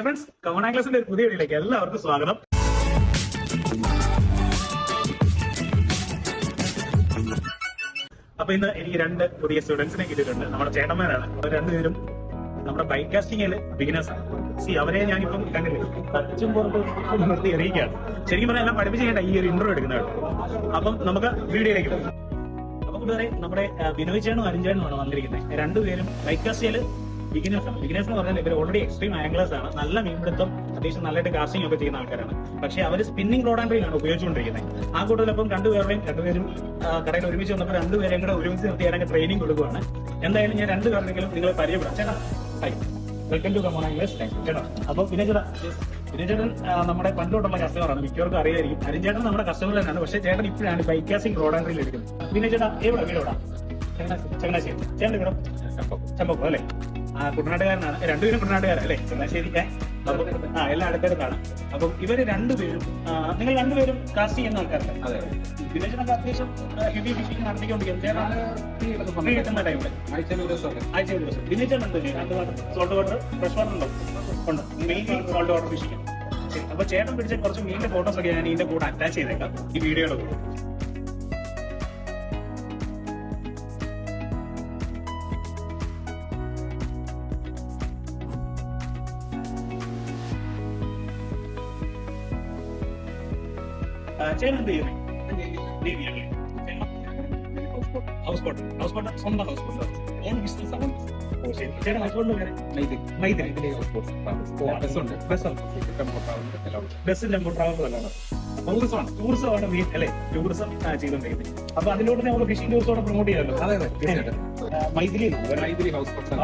Friends, come on ആംഗ്ലേഴ്സിന്റെ ഒരു പുതിയ വീഡിയോയിലേക്ക് എല്ലാവർക്കും സ്വാഗതം. അപ്പൊ ഇന്ന് എനിക്ക് രണ്ട് പുതിയ സ്റ്റുഡൻസിനെ കിട്ടിയിട്ടുണ്ട്. നമ്മുടെ ചേട്ടന്മാരാണ്. അവർ രണ്ടുപേരും നമ്മുടെ ബൈക്ക് കാസ്റ്റിംഗിൽ ബിഗിനേഴ്സ് ആണ്. അവരെ ഞാനിപ്പം കണ്ടില്ല, ടച്ചും പുറത്ത് നിർത്തി എറിയിക്കുകയാണ്. ശരിക്കും പറഞ്ഞാൽ എല്ലാം പഠിപ്പിച്ച് ചെയ്യേണ്ട ഈ ഒരു ഇന്റർവ്യൂ എടുക്കുന്നതാണ്. അപ്പം നമുക്ക് വീഡിയോയിലേക്ക് പോകും. അപ്പൊ കൂട്ടുകാരെ, നമ്മുടെ ബിനോയ് ചേട്ടനും അരുൺ ചേട്ടനുമാണ് വന്നിരിക്കുന്നത്. രണ്ടുപേരും ബൈക്ക് കാസ്റ്റിംഗിൽ ബിഗിനേഴ്സ് ആണ്. ബിഗിനേഴ്സ് എന്ന് പറഞ്ഞാൽ ഇവർ ഓൾറെഡി എക്സ്ട്രീം ആംഗ്ലേഴ്സ് ആണ്. നല്ല മീൻപിടുത്തം, അത്യാവശ്യം നല്ലതായിട്ട് കാസ്റ്റിംഗ് ഒക്കെ ചെയ്യുന്ന ആൾക്കാരാണ്. പക്ഷെ അവർ സ്പിന്നിംഗ് റോഡ് ആൻഡ് റീലാണ് ഉപയോഗിച്ചുകൊണ്ടിരിക്കുന്നത്. ആ കൂട്ടത്തിലപ്പം രണ്ടുപേരും കടയിൽ ഒരുമിച്ച് വന്നപ്പോൾ രണ്ടുപേരെയും കൂടെ ഒരുമിച്ച് നിർത്തിയാണെങ്കിൽ ട്രെയിനിങ് കൊടുക്കുകയാണ്. എന്തായാലും ഞാൻ രണ്ടുപേരുടെങ്കിലും നിങ്ങളെ പരിചയപ്പെടാം. ചേട്ടാ, hi, welcome to come on anglers. ചേട്ടാ, അപ്പൊ വിനയചേട്ടൻ നമ്മുടെ പണ്ടോട്ടുള്ള കസ്റ്റമറാണ്, മിക്കവർക്കും അറിയായിരിക്കും. അരിഞ്ചേട്ടൻ നമ്മുടെ കസ്റ്റമർ തന്നെയാണ്. പക്ഷേ ചേട്ടൻ ഇപ്പോഴാണ് bike casting road and reel എടുക്കുന്നത്. വിനയചേട്ടാ, എവിടെ വീടോടാ? ചങ്ങനാശ്ശേരി. ചേട്ടൻ വീടോ? ചമ്പക്കുളം അല്ലേ? കുട്ടനാട്ടുകാരനാണ്. രണ്ടുപേരും കുട്ടനാട്ടുകാരല്ലേ? ചങ്ങനാശ്ശേരി. എല്ലാം അടുത്തടുത്താണ്. അപ്പം ഇവര് രണ്ടുപേരും, നിങ്ങൾ രണ്ടുപേരും കാസ്റ്റ് ചെയ്യുന്ന ആൾക്കാരല്ലേ? വിനയചേട്ടൻ അത്യാവശ്യം ഹെവി ഫിഷിംഗ് നടത്തിക്കൊണ്ടിരിക്കും കിട്ടുന്ന ടൈമില്. ആഴ്ച ഒരു ദിവസം വിനയചേട്ടൻ എന്താ ചെയ്യുന്നത്? സോൾട്ട് വാട്ടർ, ഫ്രഷ് വാട്ടർ ഉണ്ടോ? ഉണ്ട്. Mainly salt water fishing. അപ്പൊ ചേട്ടൻ പിടിച്ച കുറച്ച് മീനിന്റെ ഫോട്ടോസ് ഒക്കെ ഞാൻ ഇതിന്റെ കൂടെ അറ്റാച്ച് ചെയ്തേക്കാം ഈ വീഡിയോയുടെ കൂടെ. ചേട്ടൻ എന്ത് ചെയ്യുന്നത്? ഹൗസ് ബോട്ട് സ്വന്തം ഹൗസ് ബോട്ട് ഓൺ ബിസിനസ് ആണ്. ചേട്ടൻ ഹൗസ് ബോട്ടിന്റെ പേര് ബസ്സിന്റെ ട്രാവൽ ടൂറിസമാണ് മെയിൻ അല്ലെ? ടൂറിസം ചെയ്തോണ്ടിരിക്കുന്നത്. അപ്പൊ അതിലോട്ട് നമ്മൾ ഫിഷിംഗ് ടൂറിസോടെ പ്രൊമോട്ട് ചെയ്യാമല്ലോ. മൈഥിലി ഹൗസ് ബോട്ട്,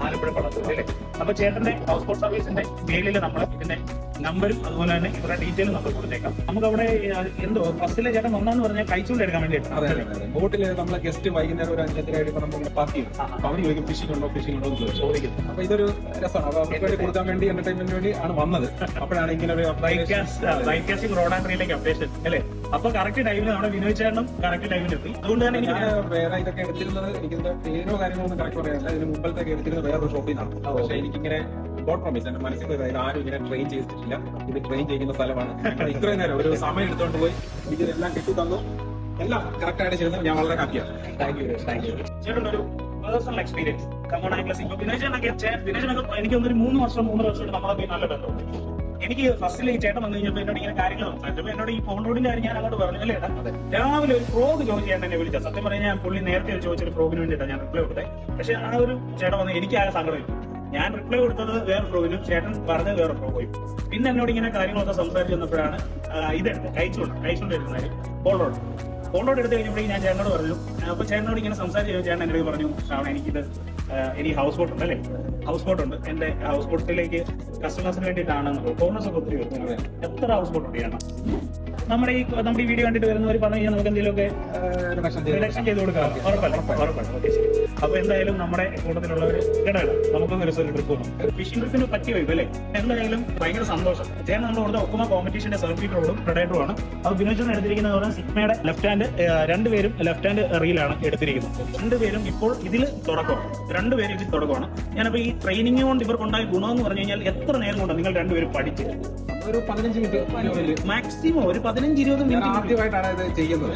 ആലപ്പുഴ പള്ളത്തൂർ അല്ലേ? അപ്പൊ ചേട്ടന്റെ ഹൗസ് ബോട്ട് സർവീസിന്റെ മേലിൽ നമ്മൾ ഇതിന്റെ നമ്പരും അതുപോലെ തന്നെ ഇവരുടെ ഡീറ്റെയിലും നമ്മൾ കൊടുത്തേക്കാം. നമുക്ക് അവിടെ എന്തോ ഫസ്റ്റിലെ ചേട്ടൻ ഒന്നാന്ന് പറഞ്ഞാൽ കഴിച്ചുകൊണ്ട് എടുക്കാൻ വേണ്ടിയിട്ട് ബോട്ടില് നമ്മളെ ഗസ്റ്റ് വൈകുന്നേരം ഒരു 5:30 നമ്മൾ പാർക്ക് ചെയ്യും. അവർ ചോദിക്കും ഫിഷിംഗ് ഉണ്ടോ എന്ന് ചോദിക്കും. അപ്പൊ ഇതൊരു രസമാണ്. അപ്പൊ അവർക്ക് വേണ്ടി കൊടുക്കാൻ വേണ്ടി എന്റർടൈൻമെന്റ് വേണ്ടി ആണ് വന്നത്. അപ്പോഴാണ് ഇങ്ങനെ ഒരു ബൈക്ക് കാസ്റ്റിംഗ് റോഡ് ആൻഡ് റീലേക്ക് അപ്ഡേഷൻ അല്ലേ? അപ്പൊ കറക്റ്റ് ടൈമിൽ നമ്മുടെ വിനോദ് ചേട്ടനും കറക്റ്റ് ടൈമിൽ എത്തി. അതുകൊണ്ട് തന്നെ എനിക്ക് വേറെ ഇതൊക്കെ എടുത്തിരുന്നത്, എനിക്കിന്റെ പേരോ കാര്യങ്ങളൊന്നും കറക്റ്റ് പറയാനില്ല. ഇതിന് മുമ്പത്തേക്ക് എടുത്തിരുന്നത് വേറൊരു ഷോപ്പിൽ നിന്നാണ്. പക്ഷെ എനിക്കിങ്ങനെ ഗോഡ് പ്രോമിസ് എന്റെ മനസ്സിൽ ആരും ഇങ്ങനെ ട്രെയിൻ ചെയ്തിട്ടില്ല. ഇത് ട്രെയിൻ ചെയ്യുന്ന സ്ഥലമാണ്. ഇത്രയും നേരം ഒരു സമയം എടുത്തുകൊണ്ട് പോയി എനിക്കിതെല്ലാം കിട്ടി തന്നു. എല്ലാം കറക്റ്റ് ആയിട്ട് ചെയ്യുന്നത് ഞാൻ വളരെ ഹാപ്പിയാണ്. Thank you. ചേട്ടനൊരു പേഴ്സണൽ എക്സ്പീരിയൻസ് കമോൺ ആംഗ്ലേഴ്സ്. ഇപ്പൊ വിനോദനൊക്കെ എനിക്ക് തോന്നുന്നു 3 വർഷം നമ്മളെ നല്ല ബന്ധമുണ്ട്. എനിക്ക് ഫസ്റ്റിൽ ഈ ചേട്ടൻ വന്നു കഴിഞ്ഞപ്പോൾ എന്നോട് ഇങ്ങനെ കാര്യങ്ങൾ സംസാരിച്ചപ്പോൾ എന്നോട് ഈ ഫോൺ റോഡിന്റെ കാര്യം ഞാൻ അങ്ങോട്ട് പറഞ്ഞു. അല്ലേ, രാവിലെ ഒരു ഫ്രോഗ് ജോയിൻ ചെയ്യാൻ തന്നെ വിളിച്ചത്. സത്യം പറഞ്ഞാൽ ഞാൻ പുള്ളി നേരത്തെ ചോദിച്ചൊരു ഫ്രോഗിന് വേണ്ടിയിട്ടാണ് ഞാൻ റിപ്ലൈ കൊടുത്തത്. പക്ഷെ ആ ഒരു ചേട്ടൻ വന്ന് എനിക്ക് ആകെ സങ്കടം. ഞാൻ റിപ്ലൈ കൊടുത്തത് വേറെ ഫ്രോഗിനും, ചേട്ടൻ പറഞ്ഞത് വേറെ ഫ്രോഗും. പിന്നെ എന്നോട് ഇങ്ങനെ കാര്യങ്ങളൊക്കെ സംസാരിച്ച് വന്നപ്പോഴാണ് ഇതെടുത്തത്, കഴിച്ചുകൊണ്ട് എടുക്കുന്നത് ഫോൺ റോഡ് എടുത്ത് കഴിഞ്ഞപ്പോഴേക്കും ഞാൻ ചേട്ടനോട് പറഞ്ഞു. അപ്പൊ ചേട്ടനോട് ഇങ്ങനെ സംസാരിച്ച് ചേട്ടൻ എന്നോട് പറഞ്ഞു, ശ്രാവണ എനിക്ക് ഹൗസ് ബോട്ട് ഉണ്ട് അല്ലേ? ഹൗസ് ബോട്ട് ഉണ്ട്. എന്റെ ഹൗസ് ബോട്ടിലേക്ക് കസ്റ്റമേഴ്സിന് വേണ്ടിയിട്ടാണ് ഫോറിനേഴ്സ് ഒക്കെ ഒത്തിരി വരുന്നത്. എത്ര ഹൗസ് ബോട്ട് ഉണ്ട്? നമ്മുടെ ഈ വീഡിയോ കണ്ടിട്ട് വരുന്നവർ പറഞ്ഞു കഴിഞ്ഞാൽ നമുക്ക് എന്തെങ്കിലുമൊക്കെ റിഡക്ഷൻ ചെയ്ത് കൊടുക്കാം. ഉറപ്പല്ല. അപ്പൊ എന്തായാലും നമ്മുടെ കൂട്ടത്തിലുള്ളവർ കേട്ടാണ് നമുക്കൊന്ന് ഒരു ട്രിപ്പ് പോകണം. ഫിഷിംഗ് ട്രിപ്പിന് പറ്റി വയ്ക്കും അല്ലേ? എന്തായാലും ഭയങ്കര സന്തോഷം. ചേട്ടൻ നമ്മൾ കൊടുത്ത ഒക്കുമ കോമ്പറ്റീഷന്റെ സർട്ടിഫിക്കറ്റ് റോഡും പ്രൊഡക്ടറും ആണ്. അത് വിനോദം എടുത്തിരിക്കുന്നത് പറഞ്ഞാൽ സിഗ്മയുടെ ലെഫ്റ്റ് ഹാൻഡ്, രണ്ടുപേരും ലെഫ്റ്റ് ഹാൻഡ് റീലാണ് എടുത്തിരിക്കുന്നത്. രണ്ടുപേരും ഇപ്പോൾ ഇതിൽ തുടക്കമാണ്. ഞാനപ്പോ ഈ ട്രെയിനിങ് കൊണ്ട് ഇവർക്കുണ്ടായ ഗുണമെന്ന് പറഞ്ഞു കഴിഞ്ഞാൽ എത്ര നേരം കൊണ്ട് നിങ്ങൾ രണ്ടുപേരും പഠിച്ച്? ഒരു 15 മിനിറ്റ് മാക്സിമം ഒരു 15-20 മിനിറ്റ് ആദ്യമായിട്ടാണ് ഇത് ചെയ്യുന്നത്.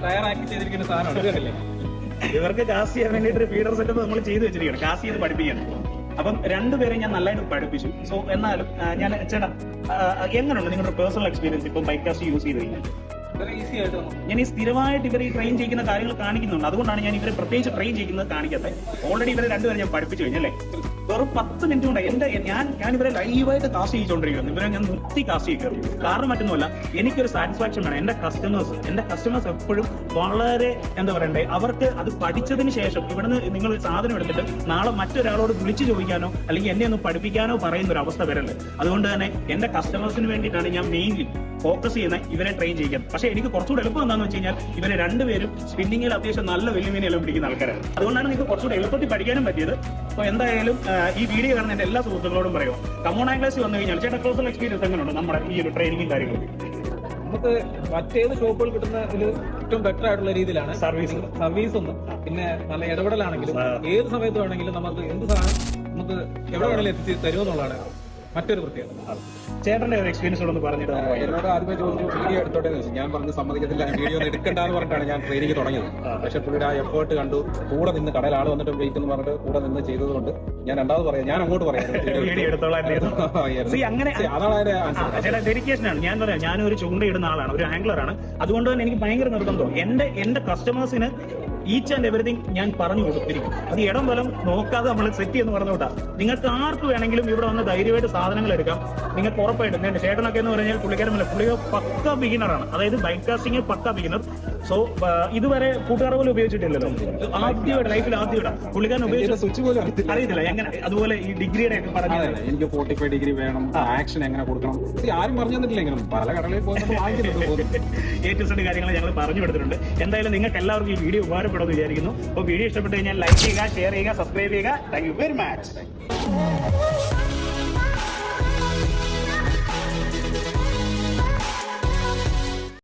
തയ്യാറാക്കി ചെയ്തിരിക്കുന്ന സാധനമാണ്. ഇവർക്ക് കാസ്റ്റ് ചെയ്യാൻ വേണ്ടിയിട്ട് ഒരു ഫീഡർ സെറ്റപ്പ് നമ്മൾ ചെയ്ത് വെച്ചിരിക്കുകയാണ്, കാസ്റ്റ് ചെയ്ത് പഠിപ്പിക്കാൻ. അപ്പം രണ്ടുപേരെയും ഞാൻ നല്ലതായിട്ട് പഠിപ്പിച്ചു. സോ എന്നാലും ഞാൻ ചേട്ടാ, എങ്ങനെയുണ്ട് നിങ്ങളുടെ പേഴ്സണൽ എക്സ്പീരിയൻസ് ഇപ്പം ബൈക്ക് കാസ്റ്റ് യൂസ് ചെയ്ത് കഴിഞ്ഞാൽ? ഞാൻ ഈ സ്ഥിരമായിട്ട് ഇവരെ ഈ ട്രെയിൻ ചെയ്യുന്ന കാര്യങ്ങൾ കാണിക്കുന്നുണ്ട്. അതുകൊണ്ടാണ് ഞാൻ ഇവരെ പ്രത്യേകിച്ച് ട്രെയിൻ ചെയ്യുന്നത് കാണിക്കാത്തത്. ഓൾറെഡി ഇവരെ രണ്ടുപേരും ഞാൻ പഠിപ്പിച്ചു കഴിഞ്ഞല്ലേ? വെറും 10 മിനിറ്റ് കൊണ്ട് ഞാൻ ഇവരെ ലൈവായിട്ട് കാസ്റ്റ് ചെയ്യിച്ചോണ്ടിരിക്കുന്നു. ഇവരെ ഞാൻ നിർത്തി കാസ്റ്റ് ചെയ്യിക്കുന്നു. കാരണം മറ്റൊന്നുമല്ല, എനിക്കൊരു സാറ്റിസ്ഫാക്ഷൻ വേണം. എന്റെ കസ്റ്റമേഴ്സ് എപ്പോഴും വളരെ എന്താ പറയണ്ടേ, അവർക്ക് അത് പഠിച്ചതിന് ശേഷം ഇവിടുന്ന് നിങ്ങൾ ഒരു സാധനം എടുത്തിട്ട് നാളെ മറ്റൊരാളോട് വിളിച്ചു ചോദിക്കാനോ അല്ലെങ്കിൽ എന്നെ ഒന്ന് പഠിപ്പിക്കാനോ പറയുന്ന ഒരു അവസ്ഥ വരല്ലേ. അതുകൊണ്ട് തന്നെ എന്റെ കസ്റ്റമേഴ്സിന് വേണ്ടിയിട്ടാണ് ഞാൻ മെയിൻലി ഫോക്കസ് ചെയ്യുന്ന ഇവരെ ട്രെയിൻ ചെയ്യാൻ. പക്ഷേ എനിക്ക് കുറച്ചുകൂടെ എളുപ്പം എന്താണെന്ന് വെച്ച് കഴിഞ്ഞാൽ ഇവരെ രണ്ടുപേരും സ്പിന്നിങ്ങിൽ അത്യാവശ്യം നല്ല വലിയ മീനെല്ലാം പിടിക്കുന്ന ആൾക്കാരാണ്. അതുകൊണ്ടാണ് നിങ്ങൾക്ക് കുറച്ചുകൂടെ എളുപ്പത്തിൽ പഠിക്കാനും പറ്റിയത്. അപ്പോൾ എന്തായാലും ഈ വീഡിയോ കാണുന്ന എന്റെ എല്ലാ സുഹൃത്തുക്കളോടും പറയുക, കമോൺ ആംഗ്ലേഴ്സ് വന്നു കഴിഞ്ഞാൽ ചേട്ടാ പേഴ്സണൽ എക്സ്പീരിയൻസ് എങ്ങനെയുണ്ട് നമ്മുടെ ഈ ഒരു ട്രെയിനിങ്ങും കാര്യങ്ങളും? നമുക്ക് മറ്റേത് ഷോപ്പുകൾ കിട്ടുന്ന ഒരു ഏറ്റവും ബെറ്റർ ആയിട്ടുള്ള രീതിയിലാണ് സർവീസ് ഒന്ന്, പിന്നെ നല്ല ഇടപെടലാണെങ്കിലും ഏത് സമയത്ത് വേണമെങ്കിലും നമുക്ക് എന്ത് സാധനം നമുക്ക് എവിടെ വേണമെങ്കിലും എത്തിച്ച് തരുമെന്നുള്ളതാണ് മറ്റൊരു പ്രത്യേകത. ചേട്ടന്റെ ഒരു എക്സ്പീരിയൻസ് ഒന്ന് പറഞ്ഞിട്ട് എന്നോട് ആദ്യമേ ചോദിച്ചു വീഡിയോ എടുത്തോട്ടെ എന്ന് ചോദിച്ചു. ഞാൻ പറഞ്ഞ് സമ്മതിക്കത്തില്ല, വീഡിയോ ഒന്നും എടുക്കണ്ടെന്ന് പറഞ്ഞിട്ടാണ് ഞാൻ ട്രെയിനിങ് തുടങ്ങിയത്. പക്ഷെ പുള്ളിയുടെ ആ എഫേർട്ട് കണ്ടു, കൂടെ നിന്ന് കടയിൽ ആൾ വന്നിട്ട് വെയിറ്റ് എന്ന് പറഞ്ഞിട്ട് കൂടെ നിന്ന് ചെയ്തത് കൊണ്ട് ഞാൻ രണ്ടാമത് പറയാം, ഞാൻ അങ്ങോട്ട് പറയാം വീഡിയോ എടുത്തോളാം. അങ്ങനെ അതാണ് അതിന്റെ ചേട്ടാ ഡെഡിക്കേഷൻ ആണ്. ഞാൻ പറയാം, ഞാനൊരു ചൂണ്ടയിടുന്ന ആളാണ്, ഒരു ആംഗ്ലറാണ്. അതുകൊണ്ട് തന്നെ എനിക്ക് ഭയങ്കര നിർബന്ധം എന്റെ കസ്റ്റമേഴ്സിന് ഈച്ച് ആൻഡ് എവറിഥിങ് ഞാൻ പറഞ്ഞു കൊടുത്തിരിക്കും. അത് ഇടം വലം നോക്കാതെ നമ്മൾ സെറ്റ് ചെയ്യുന്ന പറഞ്ഞോട്ടാ. നിങ്ങൾക്ക് ആർക്ക് വേണമെങ്കിലും ഇവിടെ വന്ന് ധൈര്യമായിട്ട് സാധനങ്ങൾ എടുക്കാം. നിങ്ങൾക്ക് ഉറപ്പായിട്ടും എന്റെ ചേട്ടനൊക്കെ എന്ന് പറഞ്ഞാൽ പുള്ളിക്കാരൻ പക്ക ബിഗിനറാണ്. അതായത് ബൈക്ക് കാസ്റ്റിംഗ് പക്ക ബിഗിനർ. സോ ഇതുവരെ കൂട്ടുകാർ പോലും ഉപയോഗിച്ചിട്ടില്ലല്ലോ, ആദ്യമായിട്ട് ലൈഫിൽ ആദ്യമായിട്ടാണ് പുള്ളിക്കാരൻ ഉപയോഗിച്ച സ്വിച്ച് പോലും അറിയത്തില്ല എങ്ങനെ. അതുപോലെ ഈ ഡിഗ്രിയുടെ ഒക്കെ പറഞ്ഞു എനിക്ക് 45 ഡിഗ്രി വേണം, ആക്ഷൻ എങ്ങനെ കൊടുക്കണം, ആരും പറഞ്ഞു തന്നിട്ടില്ല. ഇങ്ങനെ പല കടകളിൽ പോയി A to Z കാര്യങ്ങൾ ഞങ്ങൾ പറഞ്ഞു കൊടുത്തിട്ടുണ്ട്. എന്തായാലും നിങ്ങൾക്ക് എല്ലാവർക്കും ഈ വീഡിയോ ഉപകാരപ്പെടുമെന്ന് വിചാരിക്കുന്നു. അപ്പോൾ വീഡിയോ ഇഷ്ടപ്പെട്ട് കഴിഞ്ഞാൽ ലൈക്ക് ചെയ്യുക, ഷെയർ ചെയ്യുക, സബ്സ്ക്രൈബ് ചെയ്യുക. Thank you very much.